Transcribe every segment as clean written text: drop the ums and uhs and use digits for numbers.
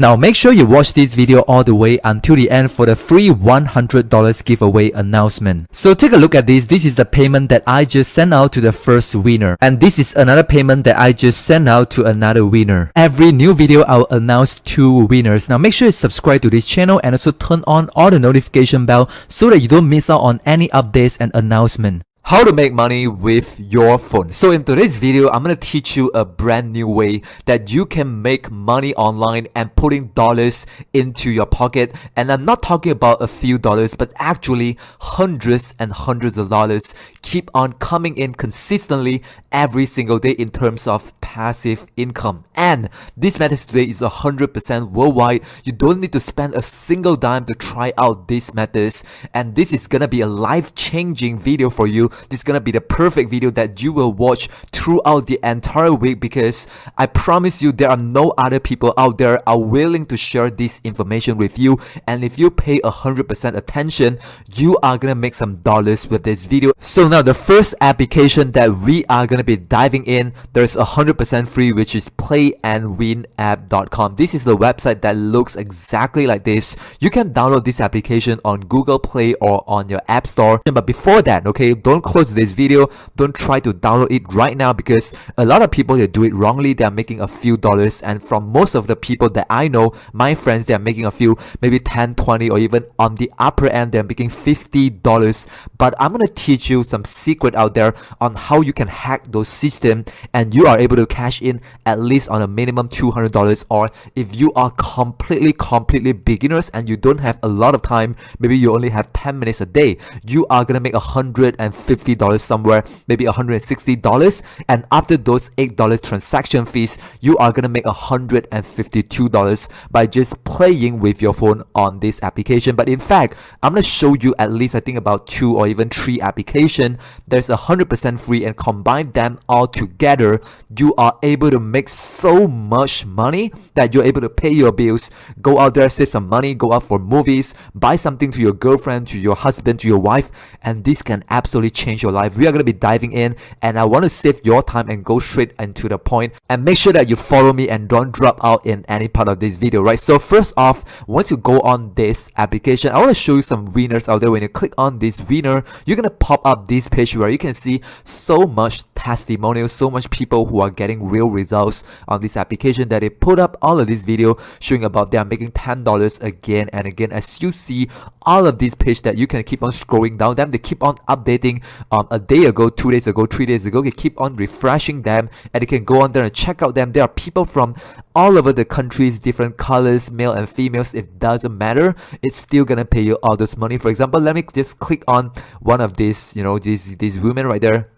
Now make sure you watch this video all the way until the end for the free $100 giveaway announcement. So take a look at this. This is the payment that I just sent out to the first winner. And this is another payment that I just sent out to another winner. Every new video I'll announce 2 winners. Now make sure you subscribe to this channel and also turn on all the notification bell so that you don't miss out on any updates and announcement. How to make money with your phone. So in today's video, I'm going to teach you a brand new way that you can make money online and putting dollars into your pocket. And I'm not talking about a few dollars, but actually hundreds and hundreds of dollars keep on coming in consistently every single day in terms of passive income. And this method today is 100% worldwide. You don't need to spend a single dime to try out these methods. And this is going to be a life-changing video for you. This is gonna be the perfect video that you will watch throughout the entire week, because I promise you there are no other people out there are willing to share this information with you. And if you pay 100% attention, you are gonna make some dollars with this video. So now the first application that we are gonna be diving in, there's 100% free, which is playandwinapp.com. This is the website that looks exactly like this. You can download this application on Google Play or on your App Store. But before that, okay, don't close this video. Don't try to download it right now, because a lot of people, they do it wrongly. They are making a few dollars, and from most of the people that I know, my friends, they are making a few, maybe 10, 20, or even on the upper end, they're making $50. But I'm gonna teach you some secret out there on how you can hack those systems and you are able to cash in at least on a minimum $200. Or if you are completely beginners and you don't have a lot of time, maybe you only have 10 minutes a day, you are gonna make $150 somewhere, maybe $160, and after those $8 transaction fees, you are gonna make $152 by just playing with your phone on this application. But in fact, I'm gonna show you at least, I think, about 2 or even 3 applications. There's 100% free, and combine them all together, you are able to make so much money that you're able to pay your bills, go out there, save some money, go out for movies, buy something to your girlfriend, to your husband, to your wife, and this can absolutely change your life. We are going to be diving in, and I want to save your time and go straight into the point, and make sure that you follow me and don't drop out in any part of this video, right? So first off, once you go on this application, I want to show you some winners out there. When you click on this winner, you're going to pop up this page where you can see so much testimonials, so much people who are getting real results on this application, that they put up all of this video showing about they are making $10 again and again. As you see, all of these pages that you can keep on scrolling down them, they keep on updating a day ago, 2 days ago, 3 days ago. You keep on refreshing them, and you can go on there and check out them. There are people from all over the countries, different colors, male and females. It doesn't matter, it's still gonna pay you all this money. For example, let me just click on one of these, you know, these women right there.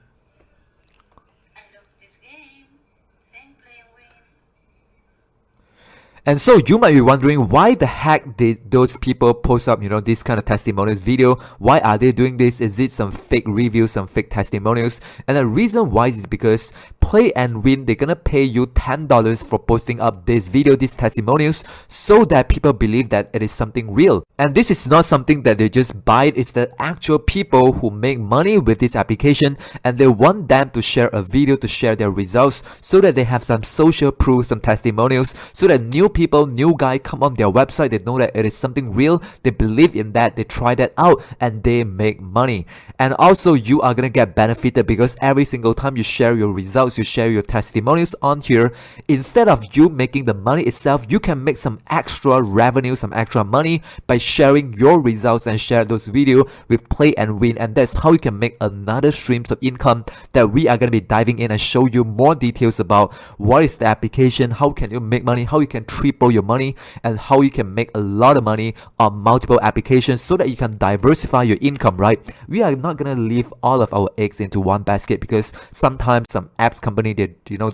And so you might be wondering, why the heck did those people post up, you know, this kind of testimonials video? Why are they doing this? Is it some fake reviews, some fake testimonials? And the reason why is because Play and Win, they're gonna pay you $10 for posting up this video, these testimonials, so that people believe that it is something real. And this is not something that they just buy it. It's the actual people who make money with this application, and they want them to share a video to share their results, so that they have some social proof, some testimonials, so that new people, new guy come on their website, they know that it is something real, they believe in that, they try that out, and they make money. And also you are gonna get benefited, because every single time you share your results, you share your testimonials on here, instead of you making the money itself, you can make some extra revenue, some extra money by sharing your results and share those videos with Play and Win. And that's how you can make another streams of income that we are gonna be diving in and show you more details about what is the application, how can you make money, how you can triple your money, and how you can make a lot of money on multiple applications, so that you can diversify your income, right? We are not gonna leave all of our eggs into one basket, because sometimes some apps company, they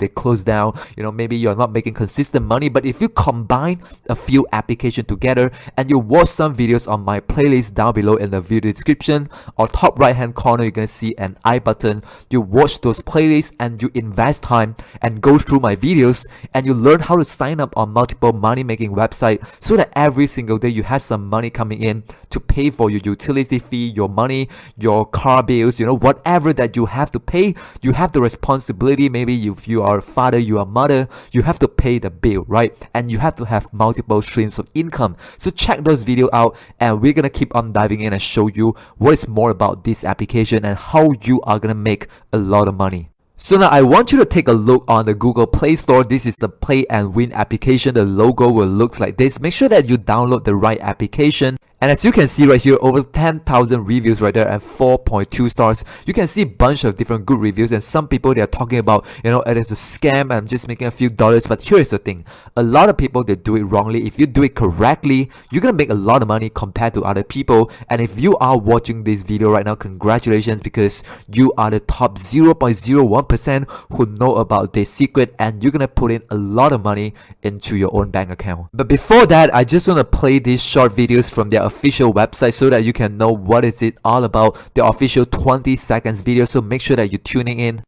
close down, maybe you're not making consistent money. But if you combine a few applications together and you watch some videos on my playlist down below in the video description, or top right hand corner, you're gonna see an I button. You watch those playlists and you invest time and go through my videos, and you learn how to sign up on multiple multiple money making website so that every single day you have some money coming in to pay for your utility fee, your money, your car bills, whatever that you have to pay. You have the responsibility. Maybe if you are a father, you are a mother, you have to pay the bill, right? And you have to have multiple streams of income. So check those videos out, and we're gonna keep on diving in and show you what is more about this application and how you are gonna make a lot of money. So now I want you to take a look on the Google Play Store. This is the Play and Win application. The logo will look like this. Make sure that you download the right application. And as you can see right here, over 10,000 reviews right there and 4.2 stars. You can see a bunch of different good reviews, and some people they are talking about, it is a scam, I'm just making a few dollars. But here's the thing, a lot of people they do it wrongly. If you do it correctly, you're gonna make a lot of money compared to other people. And if you are watching this video right now, congratulations, because you are the top 0.01% who know about this secret, and you're gonna put in a lot of money into your own bank account. But before that, I just want to play these short videos from their official website so that you can know what is it all about, the official 20 seconds video. So make sure that you're tuning in.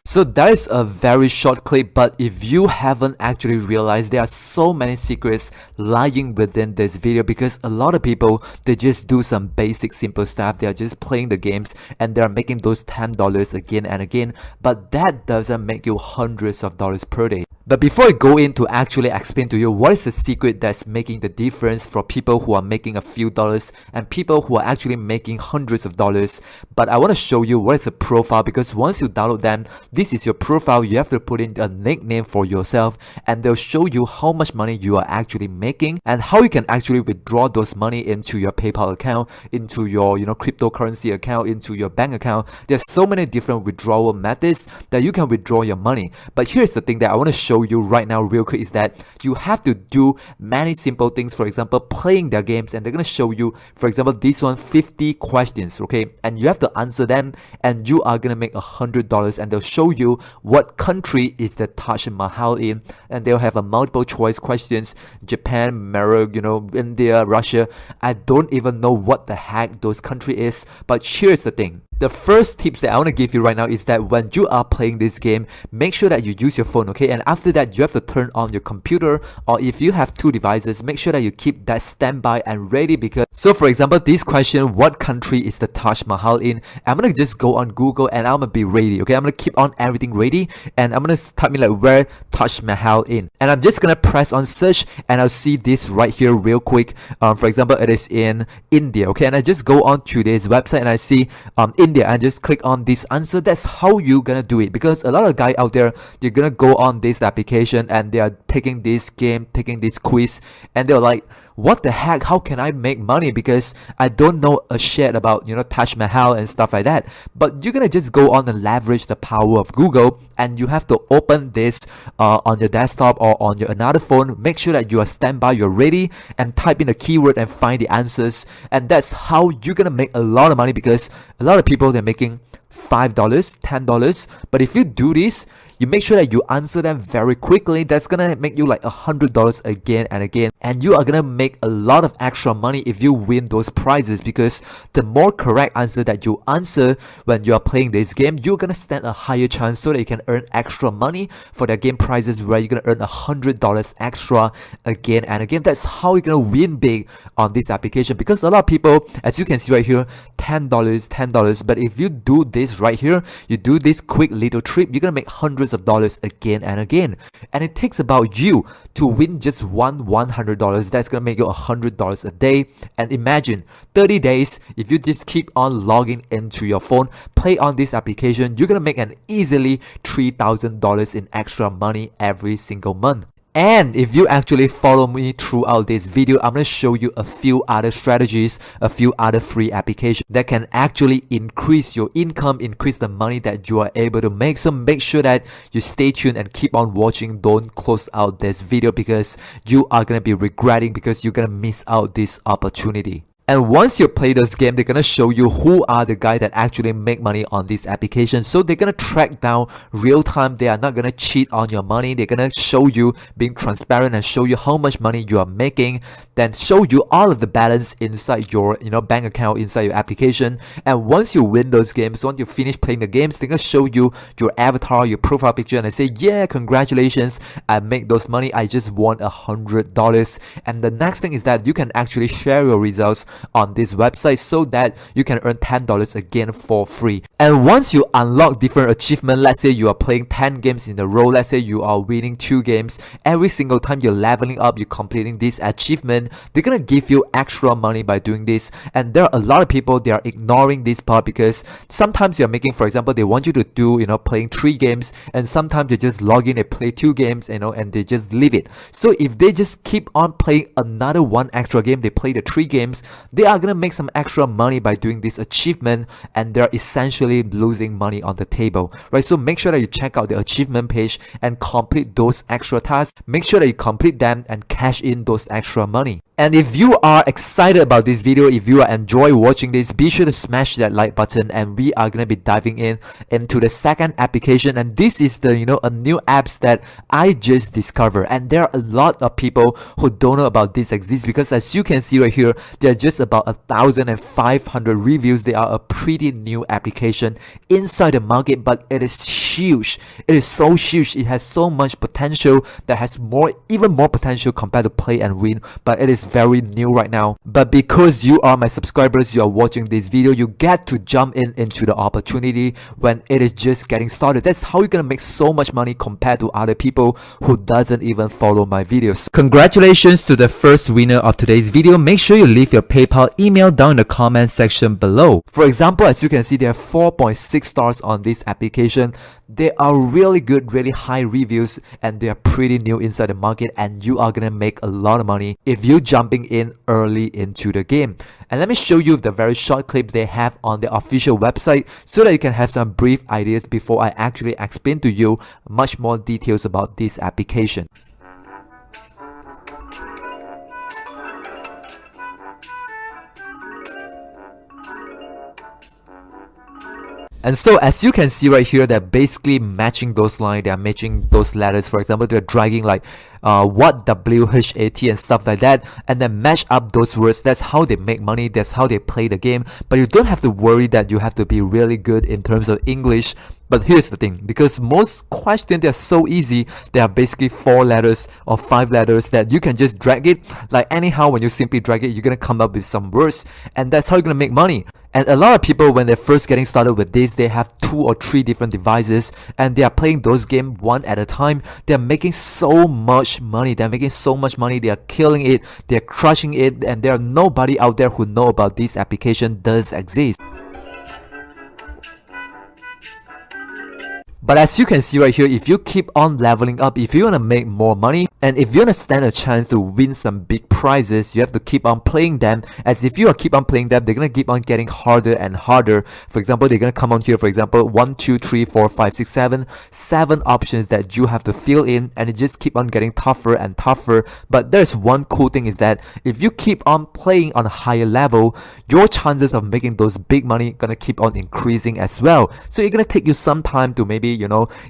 So that is a very short clip, but if you haven't actually realized, there are so many secrets lying within this video, because a lot of people, they just do some basic simple stuff. They are just playing the games and they are making those $10 again and again, but that doesn't make you hundreds of dollars per day. But before I go in to actually explain to you what is the secret that's making the difference for people who are making a few dollars and people who are actually making hundreds of dollars, but I want to show you what is the profile, because once you download them, this is your profile. You have to put in a nickname for yourself, and they'll show you how much money you are actually making and how you can actually withdraw those money into your PayPal account, into your cryptocurrency account, into your bank account. There's so many different withdrawal methods that you can withdraw your money. But here's the thing that I want to show you right now real quick, is that you have to do many simple things. For example, playing their games, and they're gonna show you, for example, this one, 50 questions, okay, and you have to answer them, and you are gonna make $100. And they'll show you what country is the Taj Mahal in, and they'll have a multiple choice questions: Japan, Morocco, India, Russia. I don't even know what the heck those country is. But here's the thing, the first tips that I want to give you right now is that when you are playing this game, make sure that you use your phone, okay? And after that, you have to turn on your computer, or if you have two devices, make sure that you keep that standby and ready. Because, so for example, this question, what country is the Taj Mahal in? I'm gonna just go on Google and I'm gonna be ready, okay? I'm gonna keep on everything ready, and I'm gonna type in like where Taj Mahal in, and I'm just gonna press on search, and I'll see this right here real quick. For example, it is in India, okay? And I just go on to this website and I see India, and just click on this answer. That's how you gonna do it, because a lot of guys out there, they're gonna go on this application and they are taking this game, taking this quiz, and they're like, what the heck, how can I make money, because I don't know a shit about Taj Mahal and stuff like that. But you're gonna just go on and leverage the power of Google, and you have to open this on your desktop or on your another phone. Make sure that you are standby, you're ready, and type in the keyword and find the answers. And that's how you're gonna make a lot of money, because a lot of people, they're making $5, $10. But if you do this, you make sure that you answer them very quickly, that's gonna make you like $100 again and again, and you are gonna make a lot of extra money if you win those prizes. Because the more correct answer that you answer when you are playing this game, you're gonna stand a higher chance so that you can earn extra money for their game prizes, where you're gonna earn $100 extra again and again. That's how you're gonna win big on this application, because a lot of people, as you can see right here, $10. But if you do this right here, you do this quick little trip, you're gonna make hundreds of dollars again and again. And it takes about you to win just $100. That's gonna make you $100 a day. And imagine 30 days, if you just keep on logging into your phone, play on this application, you're gonna make an easily $3,000 in extra money every single month. And if you actually follow me throughout this video, I'm going to show you a few other strategies, a few other free applications that can actually increase your income, increase the money that you are able to make. So make sure that you stay tuned and keep on watching. Don't close out this video, because you are going to be regretting, because you're going to miss out this opportunity. And once you play this game, they're gonna show you who are the guy that actually make money on this application. So they're gonna track down real time. They are not gonna cheat on your money. They're gonna show you, being transparent, and show you how much money you are making. Then show you all of the balance inside your bank account, inside your application. And once you win those games, once you finish playing the games, they're gonna show you your avatar, your profile picture, and they say, yeah, congratulations, I make those money. I just won $100. And the next thing is that you can actually share your results on this website so that you can earn $10 again for free. And once you unlock different achievements, let's say you are playing 10 games in a row, let's say you are winning 2 games, every single time you're leveling up, you're completing this achievement, they're gonna give you extra money by doing this. And there are a lot of people, they are ignoring this part because sometimes you're making, for example, they want you to do playing 3 games, and sometimes they just log in and play 2 games, and they just leave it. So if they just keep on playing another 1 extra game, they play the 3 games, they are gonna make some extra money by doing this achievement, and they're essentially losing money on the table, right? So make sure that you check out the achievement page and complete those extra tasks. Make sure that you complete them and cash in those extra money. And if you are excited about this video, if you are enjoy watching this, be sure to smash that like button, and we are gonna be diving into the second application. And this is the a new apps that I just discovered, and there are a lot of people who don't know about this exists, because as you can see right here, there are just about 1,500 reviews. They are a pretty new application inside the market, but it is huge. It is so huge. It has so much potential, that has even more potential compared to Play and Win, but it is very new right now. But because you are my subscribers, you are watching this video, you get to jump into the opportunity when it is just getting started. That's how you're gonna make so much money compared to other people who doesn't even follow my videos. Congratulations to the first winner of today's video. Make sure you leave your PayPal email down in the comment section below. For example, as you can see, there are 4.6 stars on this application. They are really good, really high reviews, and they are pretty new inside the market, and you are gonna make a lot of money if you're jumping in early into the game. And let me show you the very short clips they have on the official website so that you can have some brief ideas before I actually explain to you much more details about this application. And so as you can see right here, they're basically matching those lines, they're matching those letters. For example, they're dragging like what, WHAT and stuff like that, and then match up those words. That's how they make money, that's how they play the game. But you don't have to worry that you have to be really good in terms of English. But here's the thing, because most questions, they're so easy, they are basically 4 letters or 5 letters that you can just drag it. Like anyhow, when you simply drag it, you're gonna come up with some words, and that's how you're gonna make money. And a lot of people, when they're first getting started with this, they have 2 or 3 different devices, and they are playing those games one at a time. They're making so much money, they are killing it, they're crushing it, and there are nobody out there who know about this application does exist. But as you can see right here, if you keep on leveling up, if you want to make more money, and if you want to stand a chance to win some big prizes, you have to keep on playing them. As if you keep on playing them, they're going to keep on getting harder and harder. For example, they're going to come on here, for example, 1, 2, 3, 4, 5, 6, 7 options that you have to fill in, and it just keep on getting tougher and tougher. But there's one cool thing is that if you keep on playing on a higher level, your chances of making those big money going to keep on increasing as well. So it's going to take you some time to maybe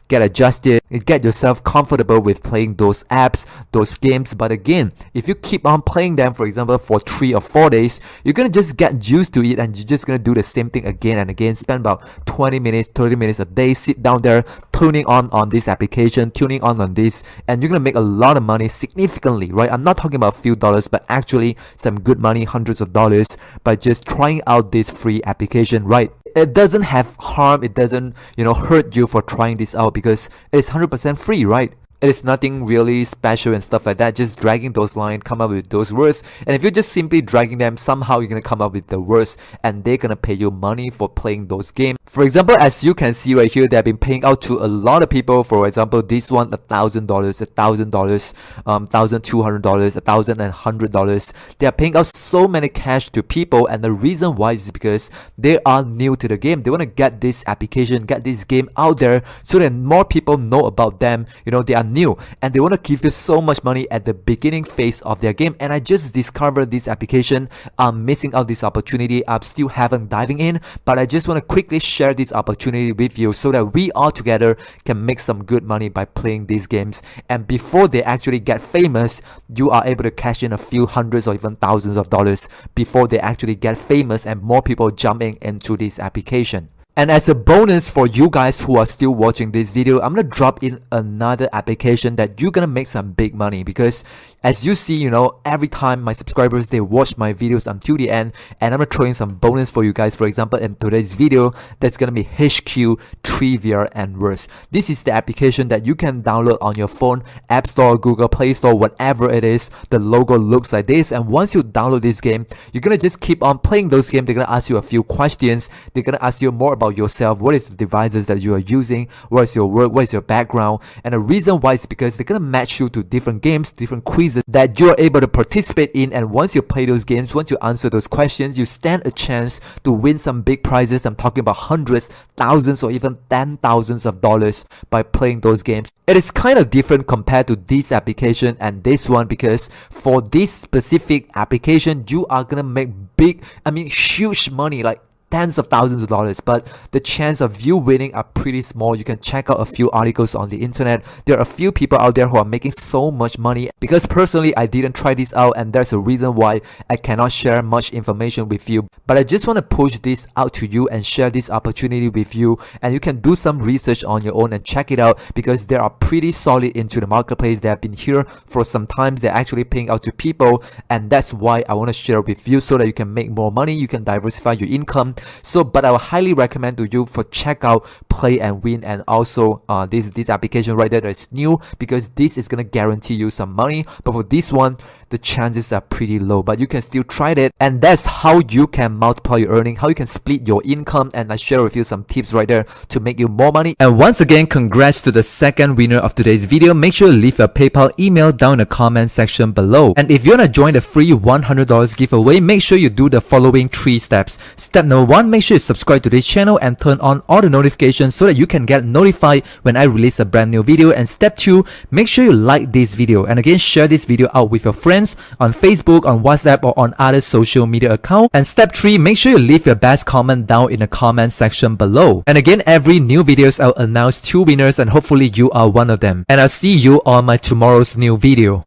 get adjusted, get yourself comfortable with playing those apps, those games. But again, if you keep on playing them, for example, for 3 or 4 days, you're gonna just get used to it, and you're just gonna do the same thing again and again. Spend about 20 minutes, 30 minutes a day, sit down there, tuning on this application, tuning on this, and you're gonna make a lot of money significantly, right? I'm not talking about a few dollars, but actually some good money, hundreds of dollars, by just trying out this free application, right? It doesn't have harm, it doesn't hurt you for trying this out, because it's 100% free, right? It is nothing really special and stuff like that, just dragging those lines, come up with those words. And if you're just simply dragging them, somehow you're gonna come up with the words, and they're gonna pay you money for playing those games. For example, as you can see right here, they've been paying out to a lot of people. For example, this one, $1,000, $1,000, $1,200, $1,100. They are paying out so many cash to people, and the reason why is because they are new to the game. They want to get this application, get this game out there, so that more people know about them. They are brand new and they want to give you so much money at the beginning phase of their game. And I just discovered this application. I'm missing out this opportunity. I still haven't diving in, but I just want to quickly share this opportunity with you so that we all together can make some good money by playing these games. And before they actually get famous, you are able to cash in a few hundreds or even thousands of dollars before they actually get famous and more people jumping into this application. And as a bonus for you guys who are still watching this video, I'm gonna drop in another application that you're gonna make some big money, because as you see, you know, every time my subscribers, they watch my videos until the end, and I'm gonna throw in some bonus for you guys. For example, in today's video, that's gonna be HQ Trivia and Words. This is the application that you can download on your phone, App Store, Google Play Store, whatever it is. The logo looks like this, and once you download this game, you're gonna just keep on playing those games. They're gonna ask you a few questions. They're gonna ask you more about yourself. What is the devices that you are using? What is your work? What is your background? And the reason why is because they're gonna match you to different games, different quizzes that you're able to participate in. And once you play those games, once you answer those questions, you stand a chance to win some big prizes. I'm talking about hundreds, thousands, or even $10,000s of dollars by playing those games. It is kind of different compared to this application and this one, because for this specific application, you are gonna make huge money, like tens of thousands of dollars, but the chance of you winning are pretty small. You can check out a few articles on the internet. There are a few people out there who are making so much money, because personally I didn't try this out, and there's a reason why I cannot share much information with you. But I just want to push this out to you and share this opportunity with you, and you can do some research on your own and check it out, because they are pretty solid into the marketplace. They have been here for some time. They're actually paying out to people, and that's why I want to share with you so that you can make more money, you can diversify your income. So, but I would highly recommend to you for check out Play and Win, and also this application right there that's new, because this is gonna guarantee you some money. But for this one, the chances are pretty low, but you can still try it. And that's how you can multiply your earning, how you can split your income, and I share with you some tips right there to make you more money. And once again, congrats to the second winner of today's video. Make sure to leave your PayPal email down in the comment section below. And if you want to join the free $100 giveaway, make sure you do the following 3 steps. Step number 1, make sure you subscribe to this channel and turn on all the notifications so that you can get notified when I release a brand new video. And step 2, make sure you like this video, and again, share this video out with your friends on Facebook, on WhatsApp, or on other social media accounts. And step 3, make sure you leave your best comment down in the comment section below. And again, every new videos I'll announce 2 winners, and hopefully you are one of them. And I'll see you on my tomorrow's new video.